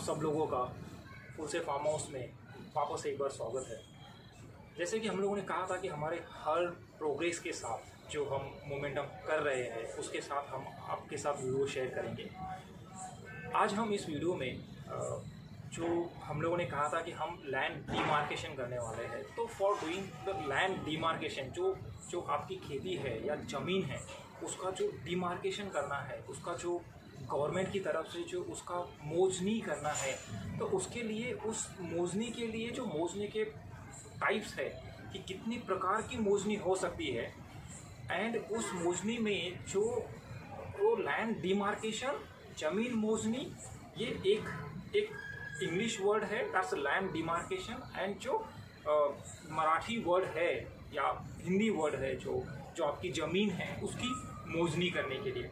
सब लोगों का फुलसे फार्म हाउस में वापस एक बार स्वागत है। जैसे कि हम लोगों ने कहा था कि हमारे हर प्रोग्रेस के साथ जो हम मोमेंटम कर रहे हैं उसके साथ हम आपके साथ वीडियो शेयर करेंगे। आज हम इस वीडियो में जो हम लोगों ने कहा था कि हम लैंड डिमार्केशन करने वाले हैं, तो for doing the land demarcation जो आपकी खेती है या ज़मीन है उसका जो डिमार्केशन करना है, उसका जो गवर्नमेंट की तरफ से जो उसका मोजनी करना है, तो उसके लिए उस मोजनी के लिए जो मोजने के टाइप्स है कि कितनी प्रकार की मोजनी हो सकती है, एंड उस मोजनी में जो वो लैंड डिमार्केशन ज़मीन मोजनी, ये एक इंग्लिश वर्ड है, दैट्स लैंड डिमार्केशन, एंड जो मराठी वर्ड है या हिंदी वर्ड है जो आपकी ज़मीन है उसकी मोजनी करने के लिए।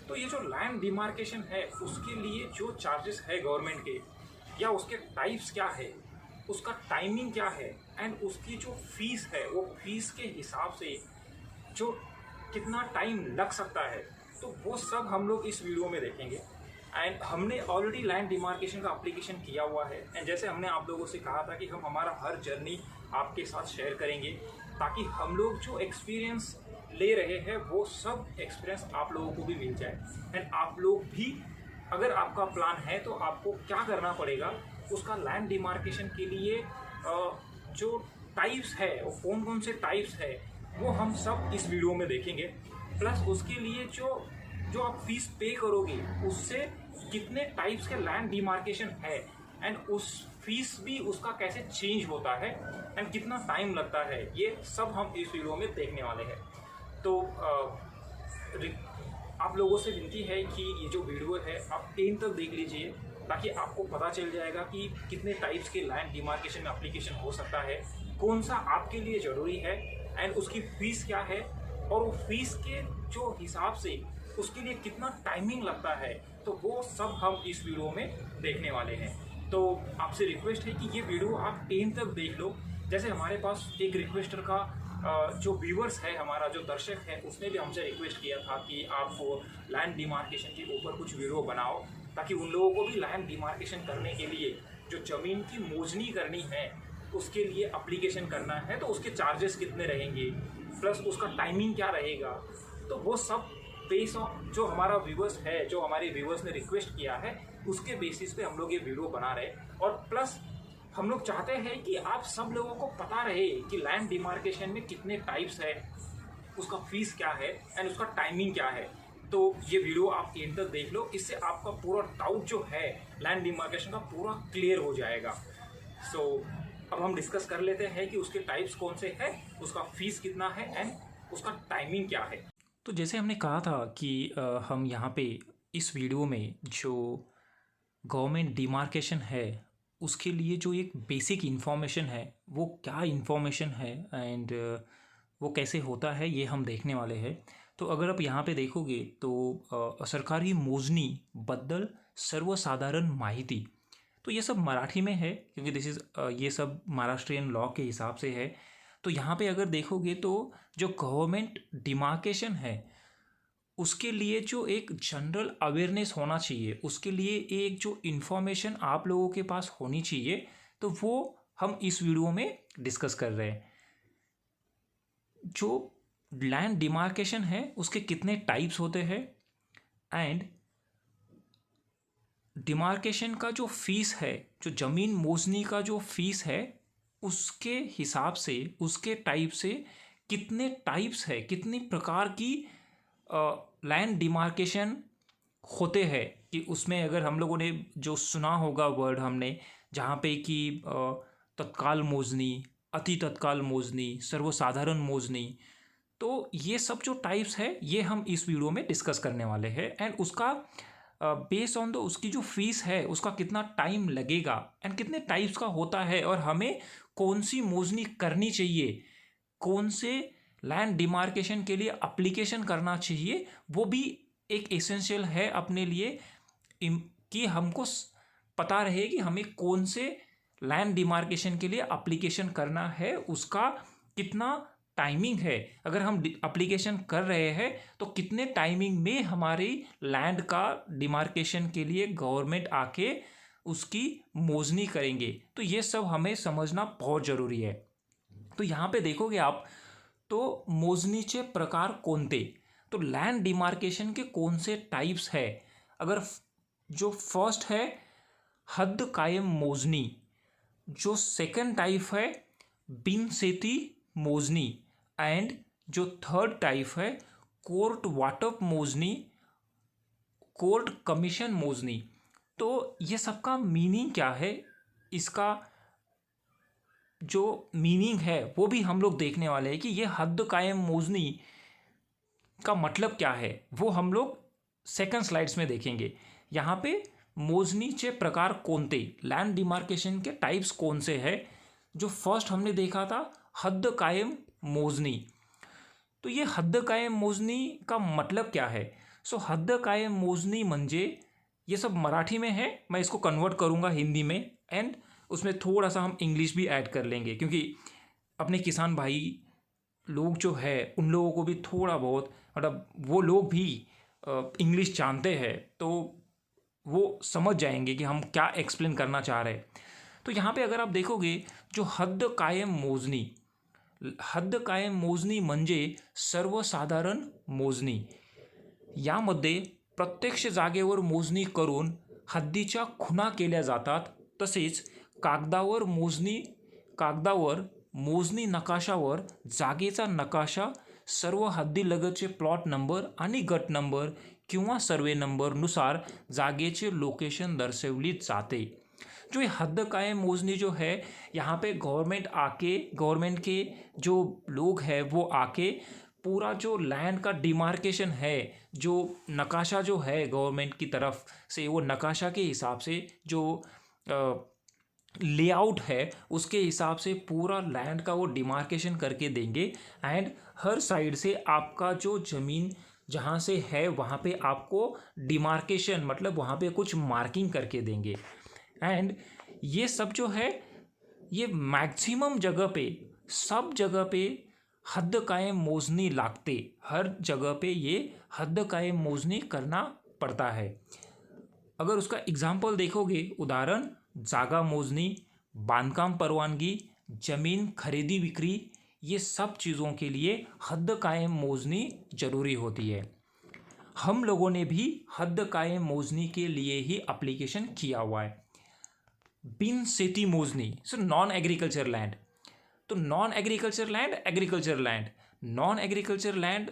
तो ये जो लैंड डिमार्केशन है उसके लिए जो चार्जेस है गवर्नमेंट के, या उसके टाइप्स क्या है, उसका टाइमिंग क्या है, एंड उसकी जो फीस है वो फीस के हिसाब से जो कितना टाइम लग सकता है, तो वो सब हम लोग इस वीडियो में देखेंगे। एंड हमने ऑलरेडी लैंड डिमार्केशन का एप्लीकेशन किया हुआ है, एंड जैसे हमने आप लोगों से कहा था कि हम हमारा हर जर्नी आपके साथ शेयर करेंगे ताकि हम लोग जो एक्सपीरियंस ले रहे हैं वो सब एक्सपीरियंस आप लोगों को भी मिल जाए। एंड आप लोग भी, अगर आपका प्लान है तो आपको क्या करना पड़ेगा, उसका लैंड डिमार्केशन के लिए जो टाइप्स है वो कौन कौन से टाइप्स है वो हम सब इस वीडियो में देखेंगे। प्लस उसके लिए जो आप फीस पे करोगे उससे कितने टाइप्स के लैंड डिमार्केशन है, एंड उस फीस भी उसका कैसे चेंज होता है, एंड कितना टाइम लगता है, ये सब हम इस वीडियो में देखने वाले हैं। तो आप लोगों से विनती है कि ये जो वीडियो है आप एंड तक देख लीजिए ताकि आपको पता चल जाएगा कि कितने टाइप्स के लैंड डिमार्केशन एप्लीकेशन हो सकता है, कौन सा आपके लिए ज़रूरी है, एंड उसकी फ़ीस क्या है, और वो फीस के जो हिसाब से उसके लिए कितना टाइमिंग लगता है, तो वो सब हम इस वीडियो में देखने वाले हैं। तो आपसे रिक्वेस्ट है कि ये वीडियो आप एंड तक देख लो। जैसे हमारे पास एक रिक्वेस्टर का जो व्यूवर्स है, हमारा जो दर्शक है, उसने भी हमसे रिक्वेस्ट किया था कि आप लैंड डिमार्केशन के ऊपर कुछ वीडियो बनाओ ताकि उन लोगों को भी लैंड डिमार्केशन करने के लिए जो ज़मीन की मोजनी करनी है उसके लिए एप्लीकेशन करना है तो उसके चार्जेस कितने रहेंगे, प्लस उसका टाइमिंग क्या रहेगा। तो वो सब बेस ऑन जो हमारा व्यूवर्स है, जो हमारे व्यूवर्स ने रिक्वेस्ट किया है, उसके बेसिस पे हम लोग ये वीडियो बना रहे। और प्लस हम लोग चाहते हैं कि आप सब लोगों को पता रहे कि लैंड डिमार्केशन में कितने टाइप्स है, उसका फीस क्या है, एंड उसका टाइमिंग क्या है। तो ये वीडियो आप एंड तक देख लो, इससे आपका पूरा डाउट जो है लैंड डिमार्केशन का पूरा क्लियर हो जाएगा। सो अब हम डिस्कस कर लेते हैं कि उसके टाइप्स कौन से हैं, उसका फीस कितना है, एंड उसका टाइमिंग क्या है। तो जैसे हमने कहा था कि हम यहाँ पे इस वीडियो में जो गवर्नमेंट डिमार्केशन है उसके लिए जो एक बेसिक इन्फॉर्मेशन है वो क्या इन्फॉर्मेशन है, एंड वो कैसे होता है, ये हम देखने वाले हैं। तो अगर आप यहाँ पे देखोगे तो सरकारी मोजनी बद्दल सर्वसाधारण माहिती, तो ये सब मराठी में है क्योंकि ये सब महाराष्ट्रियन लॉ के हिसाब से है। तो यहाँ पे अगर देखोगे तो जो गवर्नमेंट डिमार्केशन है उसके लिए जो एक जनरल अवेयरनेस होना चाहिए, उसके लिए एक जो इन्फॉर्मेशन आप लोगों के पास होनी चाहिए, तो वो हम इस वीडियो में डिस्कस कर रहे हैं। जो लैंड डिमार्केशन है उसके कितने टाइप्स होते हैं, एंड डिमार्केशन का जो फीस है, जो ज़मीन मोजनी का जो फीस है, उसके हिसाब से, उसके टाइप से कितने टाइप्स है, कितनी प्रकार की लैंड डिमार्केशन होते हैं। कि उसमें अगर हम लोगों ने जो सुना होगा वर्ड हमने, जहाँ पे कि तत्काल मोजनी, अति तत्काल मोजनी, सर्वसाधारण मोजनी, तो ये सब जो टाइप्स है ये हम इस वीडियो में डिस्कस करने वाले हैं। एंड उसका बेस्ड ऑन द उसकी जो फीस है, उसका कितना टाइम लगेगा, एंड कितने टाइप्स का होता है, और हमें कौन सी मोजनी करनी चाहिए, कौन से लैंड डिमार्केशन के लिए एप्लीकेशन करना चाहिए, वो भी एक एसेंशियल है अपने लिए कि हमको पता रहे कि हमें कौन से लैंड डिमार्केशन के लिए एप्लीकेशन करना है, उसका कितना टाइमिंग है। अगर हम एप्लीकेशन कर रहे हैं तो कितने टाइमिंग में हमारी लैंड का डिमार्केशन के लिए गवर्नमेंट आके उसकी मोजनी करेंगे। तो ये सब हमें समझना बहुत ज़रूरी है। तो यहाँ पे देखोगे आप, तो मोजनीचे प्रकार कोणते, तो लैंड डिमार्केशन के कौन से टाइप्स है। अगर जो फर्स्ट है हद कायम मोजनी, जो सेकंड टाइप है बिनसेती मोजनी, एंड जो थर्ड टाइप है कोर्ट वाटप मोजनी, कोर्ट कमीशन मोजनी। तो ये सबका मीनिंग क्या है, इसका जो मीनिंग है वो भी हम लोग देखने वाले हैं कि ये हद कायम मोजनी का मतलब क्या है, वो हम लोग सेकंड स्लाइड्स में देखेंगे। यहाँ पे मोजनीचे प्रकार कोणते, लैंड डिमार्केशन के टाइप्स कौन से हैं। जो फर्स्ट हमने देखा था हद कायम मोजनी, तो ये हद कायम मोजनी का मतलब क्या है। सो हद कायम मोजनी म्हणजे, ये सब मराठी में है, मैं इसको कन्वर्ट करूँगा हिंदी में, एंड उसमें थोड़ा सा हम इंग्लिश भी ऐड कर लेंगे, क्योंकि अपने किसान भाई लोग जो है उन लोगों को भी थोड़ा बहुत, मतलब वो लोग भी इंग्लिश जानते हैं, तो वो समझ जाएंगे कि हम क्या एक्सप्लेन करना चाह रहे हैं। तो यहाँ पे अगर आप देखोगे, जो हद कायम मोजनी, हद कायम मोजनी म्हणजे सर्वसाधारण मोजनी, यामध्ये प्रत्यक्ष जागेवर मोजणी करून हद्दीच्या खुणा केल्या जातात। तसेच कागदावर मोजणी नकाशावर जागेचा नकाशा, सर्व हद्दीलगतचे प्लॉट नंबर आणि गट नंबर किंवा सर्वे नंबर नुसार जागेचे लोकेशन दर्शवली जाते। जो ये हद कायम मोजनी जो है, यहाँ पे गवर्नमेंट के जो लोग हैं वो आके पूरा जो लैंड का डिमार्केशन है, जो नकाशा जो है गवर्नमेंट की तरफ से, वो नकाशा के हिसाब से जो लेआउट है उसके हिसाब से पूरा लैंड का वो डिमार्केशन करके देंगे। एंड हर साइड से आपका जो ज़मीन जहाँ से है वहाँ पे आपको डिमार्केशन, मतलब वहाँ पे कुछ मार्किंग करके देंगे। एंड ये सब जो है, ये मैक्सिमम जगह पे, सब जगह पे हद कायम मोजनी लागते, हर जगह पे ये हद कायम मोजनी करना पड़ता है। अगर उसका एग्जाम्पल देखोगे, उदाहरण जागा मोजनी, बांधकाम परवानगी, जमीन खरीदी बिक्री, ये सब चीज़ों के लिए हद कायम मोजनी जरूरी होती है। हम लोगों ने भी हद कायम मोजनी के लिए ही एप्लीकेशन किया हुआ है। बिन सेती मोजनी, सो नॉन एग्रीकल्चर लैंड, तो non agriculture land, agriculture land, non agriculture land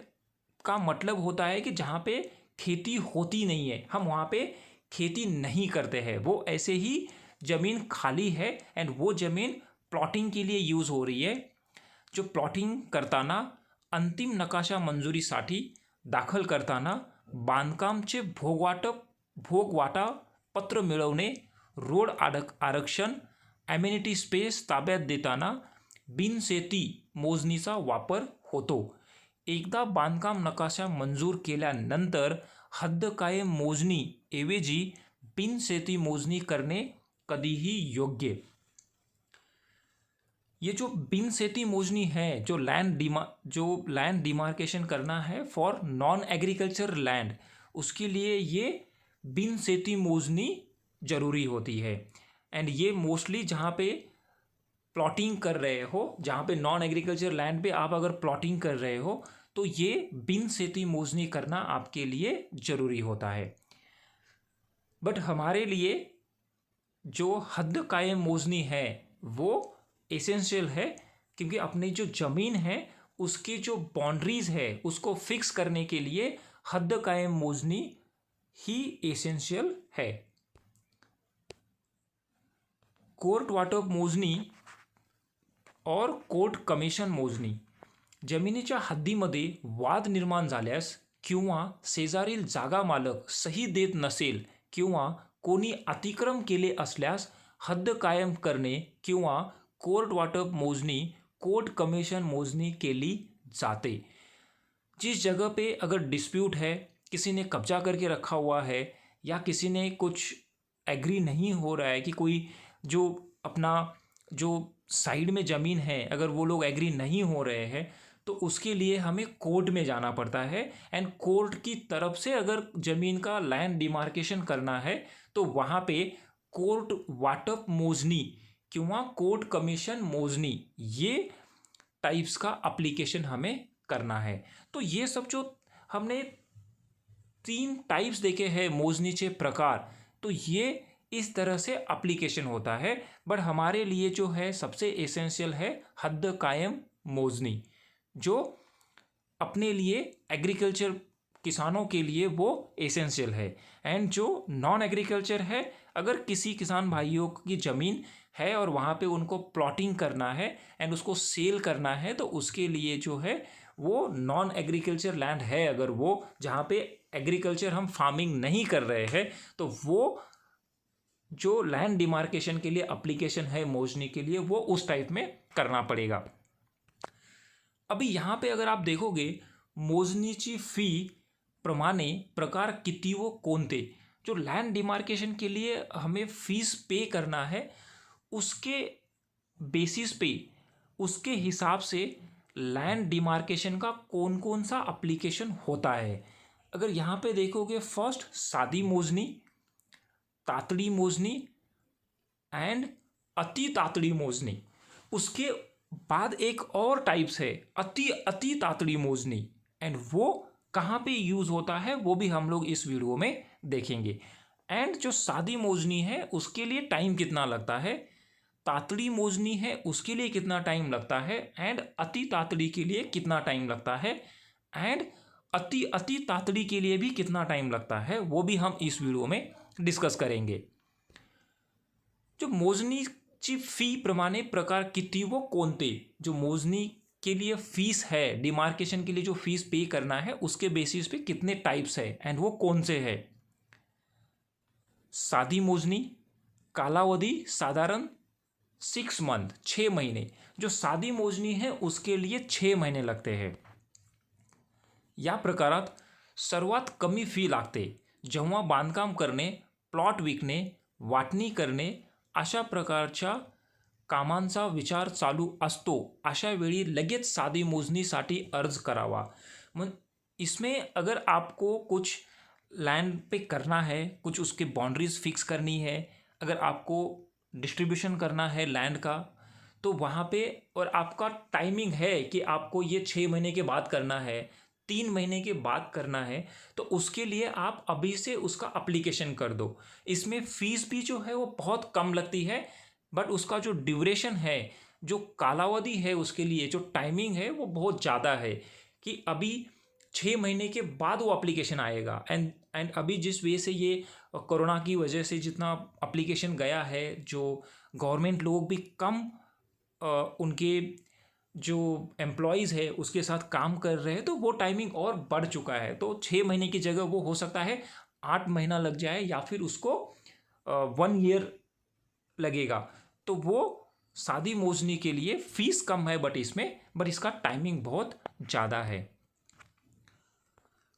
का मतलब होता है कि जहाँ पे खेती होती नहीं है, हम वहाँ पे खेती नहीं करते हैं, वो ऐसे ही ज़मीन खाली है एंड वो ज़मीन प्लॉटिंग के लिए यूज़ हो रही है। जो प्लॉटिंग करताना अंतिम नकाशा मंजुरीसाठी दाखल करताना बांधकामचे भोगवाटा पत्र मिळवणे, रोड आरक्षण, ॲमेनिटी स्पेस ताब्यात देताना बिनसेती मोजणीचा वापर होतो। एकदा बांधकाम नकाशा मंजूर केल्यानंतर हद्द कायम मोजणी ऐवजी बिनसेती मोजणी करणे कधीही योग्य। ये जो बिनसेती मोजनी है, जो लैंड डिमार्केशन करना है फॉर नॉन एग्रीकल्चर लैंड, उसके लिए ये बिनसेती मोजनी ज़रूरी होती है। एंड ये मोस्टली जहाँ पे प्लॉटिंग कर रहे हो, जहाँ पे नॉन एग्रीकल्चर लैंड पे आप अगर प्लॉटिंग कर रहे हो, तो ये बिनसेती मोजनी करना आपके लिए ज़रूरी होता है। बट हमारे लिए जो हद कायम मोजनी है वो एसेंशियल है, क्योंकि अपनी जो ज़मीन है उसकी जो बाउंड्रीज है उसको फिक्स करने के लिए हद कायम मोजनी ही एसेंशियल है। कोर्ट वाटप मोजणी और कोर्ट कमिशन मोजणी, जमिनीच्या हद्दीमध्ये वाद निर्माण झाल्यास किंवा शेजारील जागा मालक सही देत नसेल किंवा कोणी अतिक्रम केले असल्यास हद्द कायम करणे किंवा कोर्ट वाटप मोजनी, कोर्ट कमिशन मोजनी केली जाते। जिस जगह पे अगर डिस्प्यूट है, किसी ने कब्जा करके रखा हुआ है या किसी ने कुछ एग्री नहीं हो रहा है कि कोई जो अपना जो साइड में ज़मीन है अगर वो लोग एग्री नहीं हो रहे हैं, तो उसके लिए हमें कोर्ट में जाना पड़ता है। एंड कोर्ट की तरफ से अगर ज़मीन का लैंड डिमार्केशन करना है तो वहाँ पे कोर्ट वाटप मोजणी किंवा कोर्ट कमिशन मोजणी, ये टाइप्स का एप्लीकेशन हमें करना है। तो ये सब जो हमने 3 टाइप्स देखे हैं मोजनीचे प्रकार, तो ये इस तरह से एप्लीकेशन होता है। बट हमारे लिए जो है सबसे एसेंशियल है हद्द कायम मोजनी, जो अपने लिए एग्रीकल्चर किसानों के लिए वो एसेंशियल है। एंड जो नॉन एग्रीकल्चर है, अगर किसी किसान भाइयों की ज़मीन है और वहाँ पे उनको प्लॉटिंग करना है एंड उसको सेल करना है, तो उसके लिए जो है वो नॉन एग्रीकल्चर लैंड है, अगर वो जहाँ पे एग्रीकल्चर हम फार्मिंग नहीं कर रहे हैं, तो वो जो लैंड डिमार्केशन के लिए एप्लीकेशन है मोजनी के लिए, वो उस टाइप में करना पड़ेगा। अभी यहाँ पे अगर आप देखोगे मोजनीची फी प्रमाणे प्रकार किती व कोणते, जो लैंड डिमार्केशन के लिए हमें फीस पे करना है, उसके बेसिस पे, उसके हिसाब से लैंड डिमार्केशन का कौन कौन सा एप्लीकेशन होता है। अगर यहाँ पे देखोगे, फर्स्ट सादी मोजनी, तातड़ी मोजनी एंड अति तातड़ी मोजनी। उसके बाद एक और टाइप्स है अति अति तातड़ी मोजनी, एंड वो कहाँ पे यूज़ होता है वो भी हम लोग इस वीडियो में देखेंगे। एंड जो सादी मोजनी है उसके लिए टाइम कितना लगता है, तातड़ी मोजनी है उसके लिए कितना टाइम लगता है, एंड अति तातड़ी के लिए कितना टाइम लगता है, एंड अति अति तातड़ी के लिए भी कितना टाइम लगता है, वो भी हम इस वीडियो में डिस्कस करेंगे। जो मोजनीची फी प्रमाणे प्रकार किती व कोणते, जो मोजनी के लिए फीस है, डिमार्केशन के लिए जो फीस पे करना है, उसके बेसिस पे कितने टाइप्स है एंड वो कौन से है। सादी मोजनी, कालावधि साधारण 6 मंथ, 6 महीने। जो सादी मोजनी है उसके लिए 6 महीने लगते हैं। या प्रकारात सर्वात कमी फी लागते जेव्हा बांधकाम करणे, प्लॉट विकणे, वाटणी करणे अशा प्रकारच्या कामांचा विचार चालू असतो, अशा वेळी लगेच सादी मोजनीसाठी अर्ज करावा। मग इसमें अगर आपको कुछ लैंड पे करना है, कुछ उसके बाउंड्रीज फिक्स करनी है, अगर आपको डिस्ट्रीब्यूशन करना है लैंड का, तो वहाँ पे और आपका टाइमिंग है कि आपको ये 6 महीने के बाद करना है, 3 महीने के बाद करना है, तो उसके लिए आप अभी से उसका एप्लीकेशन कर दो। इसमें फ़ीस भी जो है वो बहुत कम लगती है, बट उसका जो ड्यूरेशन है, जो कालावधि है, उसके लिए जो टाइमिंग है वो बहुत ज़्यादा है कि अभी 6 महीने के बाद वो एप्लीकेशन आएगा। एंड अभी जिस वे से ये कोरोना की वजह से जितना एप्लीकेशन गया है, जो गवर्नमेंट लोग भी कम उनके जो एम्प्लॉयज़ है उसके साथ काम कर रहे हैं, तो वो टाइमिंग और बढ़ चुका है। तो 6 महीने की जगह वो हो सकता है 8 महीना लग जाए, या फिर उसको 1 ईयर लगेगा। तो वो सादी मोजनी के लिए फीस कम है, बट इसका टाइमिंग बहुत ज़्यादा है।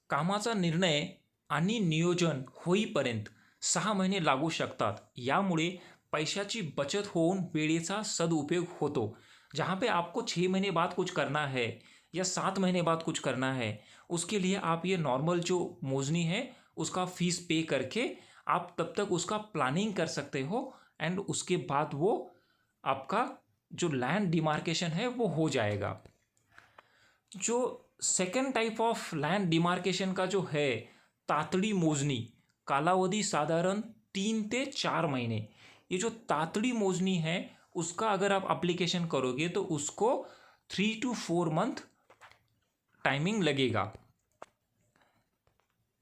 कामाचा निर्णय आणि नियोजन होईपर्यंत 6 महिने लागू शकतात। यामुळे पैशाची बचत होऊन वेळेचा सदुपयोग होतो। जहाँ पे आपको 6 महीने बाद कुछ करना है या 7 महीने बाद कुछ करना है, उसके लिए आप ये नॉर्मल जो मोजनी है उसका फीस पे करके आप तब तक उसका प्लानिंग कर सकते हो, एंड उसके बाद वो आपका जो लैंड डिमार्केशन है वो हो जाएगा। जो second type of land demarcation का जो है तातड़ी मोजनी, कालावधि साधारण 3 से 4 महीने। ये जो तातड़ी मोजनी है उसका अगर आप एप्लीकेशन करोगे तो उसको 3 to 4 मंथ टाइमिंग लगेगा।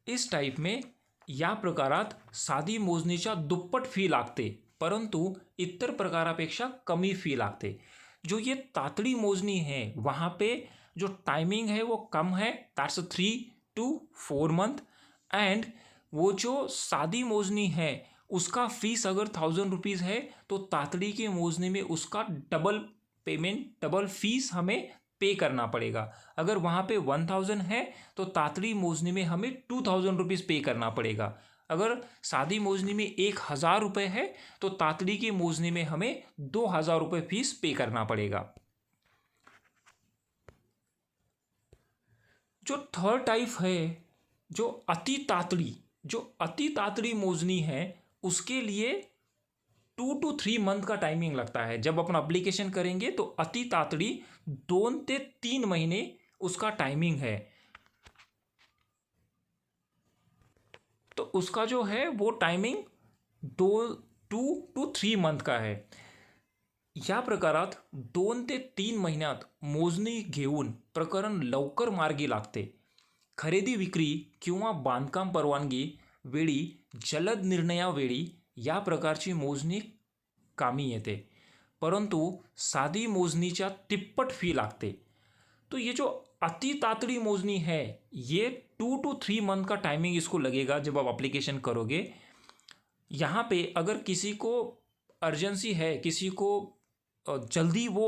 इस टाइप में या प्रकारात साधी मोजणीच्या दुप्पट फी लागते, परंतु इतर प्रकारापेक्षा कमी फी लागते। जो ये तातड़ी मोजनी है वहाँ पे जो टाइमिंग है वो कम है, दैट्स 3 to 4 मंथ। एंड वो जो सादी मोजनी है उसका फीस अगर 1000 रुपीज़ है, तो तातड़ी के मोजनी में उसका डबल पेमेंट, डबल फीस हमें पे करना पड़ेगा। अगर वहाँ पे 1000 है तो तातड़ी मोजनी में हमें 2000 रुपीज़ पे करना पड़ेगा। अगर सादी मोजनी में 1000 रुपये है तो तातड़ी की मोजनी में हमें 2000 रुपये फीस पे करना पड़ेगा। जो थर्ड टाइप है जो अति तातड़ी मोजनी है, उसके लिए 2 to 3 मंथ का टाइमिंग लगता है। जब अपन अप्लीकेशन करेंगे तो अति तातड़ी 2 से 3 महीने उसका टाइमिंग है। तो उसका जो है वो टायमिंग 2 to 3 मंथ का आहे। या प्रकारात 2 ते 3 महिन्यात मोजणी घेऊन प्रकरण लवकर मार्गी लागते। खरेदी विक्री किंवा बांधकाम परवानगी वेळी जलद निर्णयावेळी या प्रकारची मोजणी कामी येते, परंतु साधी मोजणीच्या तिप्पट फी लागते। तो ये जो अति तातड़ी मोजनी है, ये 2 to 3 मंथ का टाइमिंग इसको लगेगा जब आप एप्लीकेशन करोगे। यहाँ पे अगर किसी को अर्जेंसी है, किसी को जल्दी वो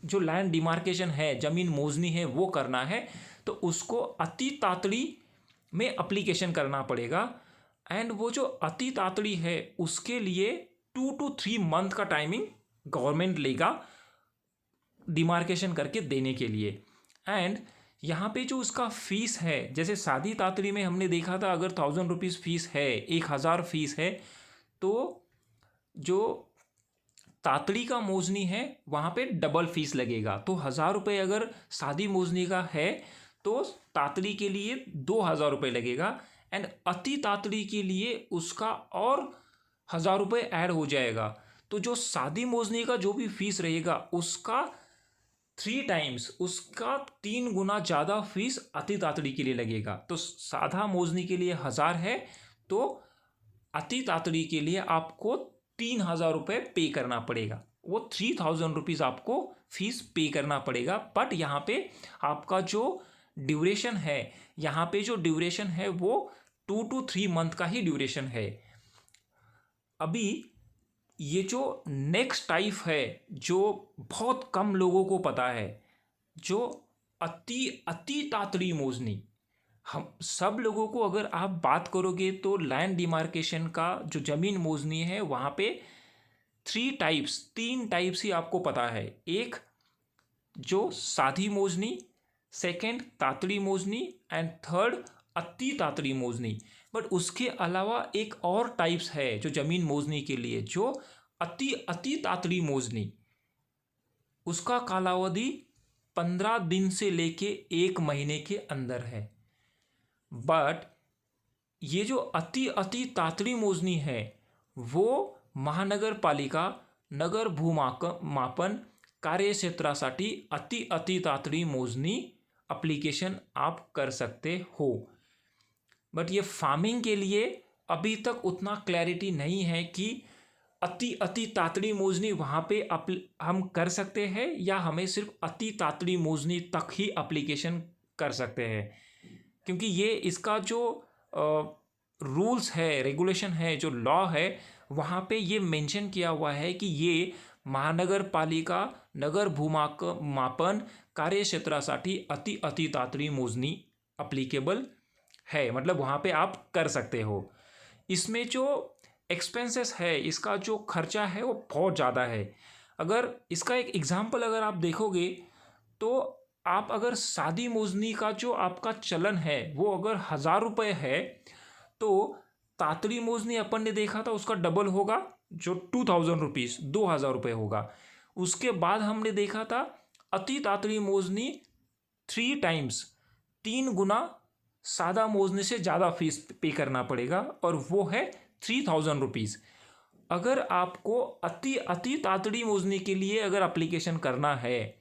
जो लैंड डिमार्केशन है, ज़मीन मोजनी है, वो करना है, तो उसको अति तातड़ी में एप्लीकेशन करना पड़ेगा। एंड वो जो अति तातड़ी है उसके लिए 2 to 3 मंथ का टाइमिंग गवर्नमेंट लेगा डिमार्केशन करके देने के लिए। एंड यहाँ पे जो उसका फ़ीस है, जैसे सादी तातड़ी में हमने देखा था अगर 1000 रुपीज़ फ़ीस है, 1000 फ़ीस है, तो जो तातड़ी का मोजनी है वहाँ पे डबल फीस लगेगा। तो 1000 रुपये अगर सादी मोजनी का है तो तातड़ी के लिए 2000 रुपये लगेगा। एंड अति तातड़ी के लिए उसका और 1000 रुपये ऐड हो जाएगा। तो जो सादी मोजनी का जो भी फीस रहेगा उसका 3 टाइम्स, उसका 3 गुना ज़्यादा फीस अति तातड़ी के लिए लगेगा। तो सादा मोजनी के लिए 1000 है, तो अति तातड़ी के लिए आपको 3000 रुपये पे करना पड़ेगा। वो 3000 रुपीज़ आपको फीस पे करना पड़ेगा। बट यहाँ पे आपका जो ड्यूरेशन है, यहाँ पे जो ड्यूरेशन है वो 2 to 3 मंथ का ही ड्यूरेशन है। अभी ये जो नेक्स्ट टाइप है जो बहुत कम लोगों को पता है, जो अति तातड़ी मोजनी, हम सब लोगों को अगर आप बात करोगे तो लैंड डिमार्केशन का जो ज़मीन मोजनी है वहाँ पे 3 टाइप्स ही आपको पता है। एक जो सादी मोजनी, सेकंड तातड़ी मोजनी, एंड थर्ड अति तातड़ी मोजनी। बट उसके अलावा एक और टाइप्स है जो ज़मीन मोजनी के लिए, जो अति तातड़ी मोजनी, उसका कालावधि 15 दिन से लेके 1 महीने के अंदर है। बट ये जो अति तातड़ी मोजनी है वो महानगर पालिका नगर भूमापन कार्यक्षेत्रासाठी अति तातड़ी मोजनी एप्लीकेशन आप कर सकते हो। बट ये फार्मिंग के लिए अभी तक उतना क्लैरिटी नहीं है कि अति तातड़ी मोजनी वहाँ पे हम कर सकते हैं या हमें सिर्फ अति तातड़ी मोजनी तक ही एप्लीकेशन कर सकते हैं। क्योंकि ये इसका जो रूल्स है, रेगुलेशन है, जो लॉ है, वहाँ पे ये मेंशन किया हुआ है कि ये महानगर पालिका नगर भूमापन कार्यक्षेत्रासाठी अति तातड़ी मोजनी अप्लीकेबल है। मतलब वहाँ पे आप कर सकते हो। इसमें जो एक्सपेंसेस है, इसका जो खर्चा है वो बहुत ज़्यादा है। अगर इसका एक एग्जांपल अगर आप देखोगे तो आप अगर सादी मोजनी का जो आपका चलन है वो अगर 1000 रुपये है, तो तातड़ी मोजनी अपन ने देखा था उसका डबल होगा, जो 2000 रुपीज़ 2000 रुपये होगा। उसके बाद हमने देखा था अति तातड़ी मोजनी 3 टाइम्स, 3 गुना सादा मोजनी से ज़्यादा फीस पे करना पड़ेगा, और वो है 3000 रुपीज़। अगर आपको अति तातड़ी मोजनी के लिए अगर एप्लीकेशन करना है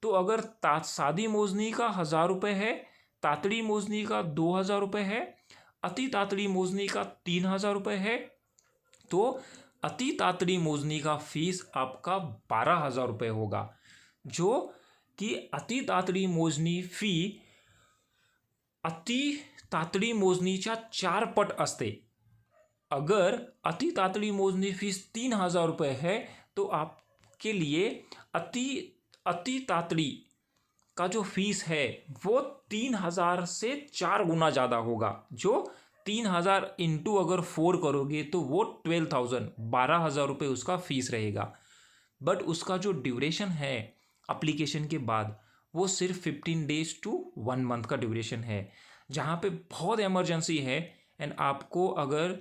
तो अगर सादी मोजनी का 1000 रुपये है, तातड़ी मोजनी का 2000 रुपये है, अति तातड़ी मोजनी का 3000 रुपये है, तो अति तातड़ी मोजनी का फीस आपका 12000 रुपये होगा। जो कि अति तातड़ी मोजनी फी अति तातड़ी मोजनीच्या 4 पट असते। अगर अति तातड़ी मोजनी फीस 3000 रुपये है तो आपके लिए अति तातड़ी का जो फीस है वो 3000 से 4 गुना ज़्यादा होगा। जो 3000 इंटू अगर 4 करोगे तो वो 12,000 रुपये उसका फीस रहेगा। बट उसका जो ड्यूरेशन है एप्लीकेशन के बाद वो सिर्फ 15 days to 1 month का ड्यूरेशन है। जहाँ पे बहुत इमरजेंसी है एंड आपको अगर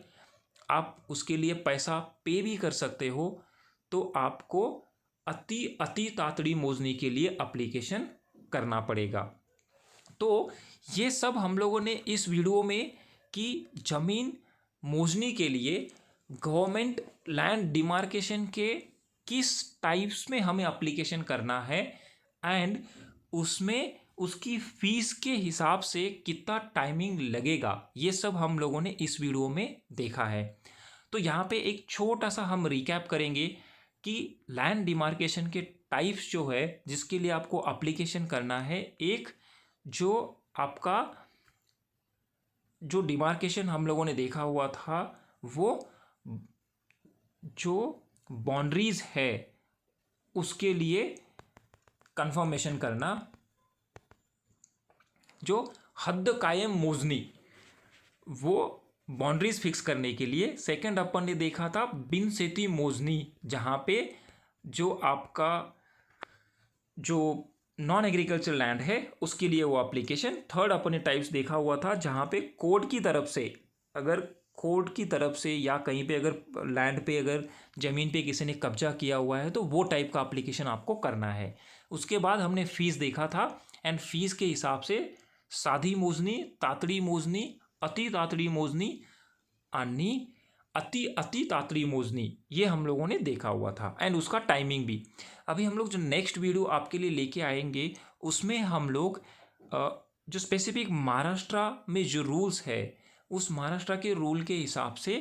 आप उसके लिए पैसा पे भी कर सकते हो, तो आपको अति तातड़ी मोजनी के लिए एप्लीकेशन करना पड़ेगा। तो ये सब हम लोगों ने इस वीडियो में कि ज़मीन मोजनी के लिए गवर्नमेंट लैंड डिमार्केशन के किस टाइप्स में हमें एप्लीकेशन करना है एंड उसमें उसकी फ़ीस के हिसाब से कितना टाइमिंग लगेगा, ये सब हम लोगों ने इस वीडियो में देखा है। तो यहाँ पे एक छोटा सा हम रिकैप करेंगे कि लैंड डिमार्केशन के टाइप्स जो है जिसके लिए आपको एप्लीकेशन करना है। एक जो आपका जो डिमार्केशन हम लोगों ने देखा हुआ था, वो जो बाउंड्रीज है उसके लिए कंफर्मेशन करना, जो हद कायम मोजनी वो बाउंड्रीज फिक्स करने के लिए। सेकंड अपन ने देखा था बिन सेती मोजनी, जहाँ पे जो आपका जो नॉन एग्रीकल्चर लैंड है उसके लिए वो एप्लीकेशन। थर्ड अपन ने टाइप्स देखा हुआ था जहाँ पे कोर्ट की तरफ से, अगर कोर्ट की तरफ से या कहीं पे अगर लैंड पे अगर ज़मीन पे किसी ने कब्जा किया हुआ है तो वो टाइप का एप्लीकेशन आपको करना है। उसके बाद हमने फ़ीस देखा था एंड फीस के हिसाब से साधी मोजनी, तातड़ी मोजनी, अति तातड़ी मोजनी, अन्नी अति तातड़ी मोजनी, ये हम लोगों ने देखा हुआ था एंड उसका टाइमिंग भी। अभी हम लोग जो नेक्स्ट वीडियो आपके लिए लेके आएंगे उसमें हम लोग जो स्पेसिफिक महाराष्ट्र में जो रूल्स है उस महाराष्ट्र के रूल के हिसाब से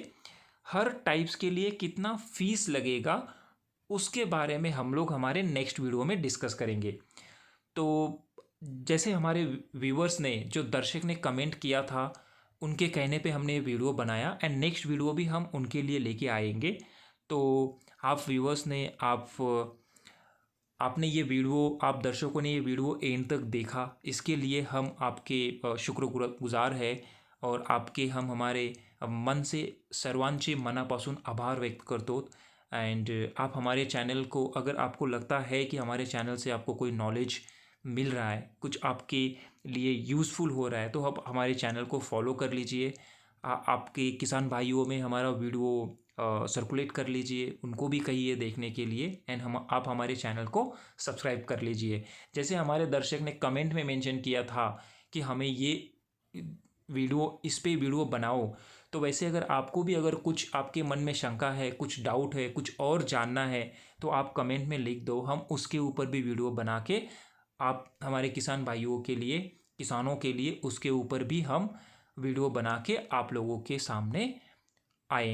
हर टाइप्स के लिए कितना फीस लगेगा उसके बारे में हम लोग हमारे नेक्स्ट वीडियो में डिस्कस करेंगे। तो जैसे हमारे व्यूअर्स ने, जो दर्शक ने कमेंट किया था, उनके कहने पे हमने ये वीडियो बनाया एंड नेक्स्ट वीडियो भी हम उनके लिए लेके आएंगे। तो आप व्यूअर्स ने, आपने ये वीडियो, आप दर्शकों ने ये वीडियो एंड तक देखा, इसके लिए हम आपके शुक्रगुजार है और आपके हम हमारे मन से सर्वांचे मनापासून आभार व्यक्त करतो। एंड आप हमारे चैनल को, अगर आपको लगता है कि हमारे चैनल से आपको कोई नॉलेज मिल रहा है, कुछ आपके लिए यूज़फुल हो रहा है, तो आप हमारे चैनल को फॉलो कर लीजिए। आपके किसान भाइयों में हमारा वीडियो सर्कुलेट कर लीजिए, उनको भी कहिए देखने के लिए एंड आप हमारे चैनल को सब्सक्राइब कर लीजिए। जैसे हमारे दर्शक ने कमेंट में मेंशन किया था कि हमें ये वीडियो, इस पे वीडियो बनाओ, तो वैसे अगर आपको भी अगर कुछ आपके मन में शंका है, कुछ डाउट है, कुछ और जानना है, तो आप कमेंट में लिख दो, हम उसके ऊपर भी वीडियो बना के आप हमारे किसान भाइयों के लिए, किसानों के लिए उसके ऊपर भी हम वीडियो बना के आप लोगों के सामने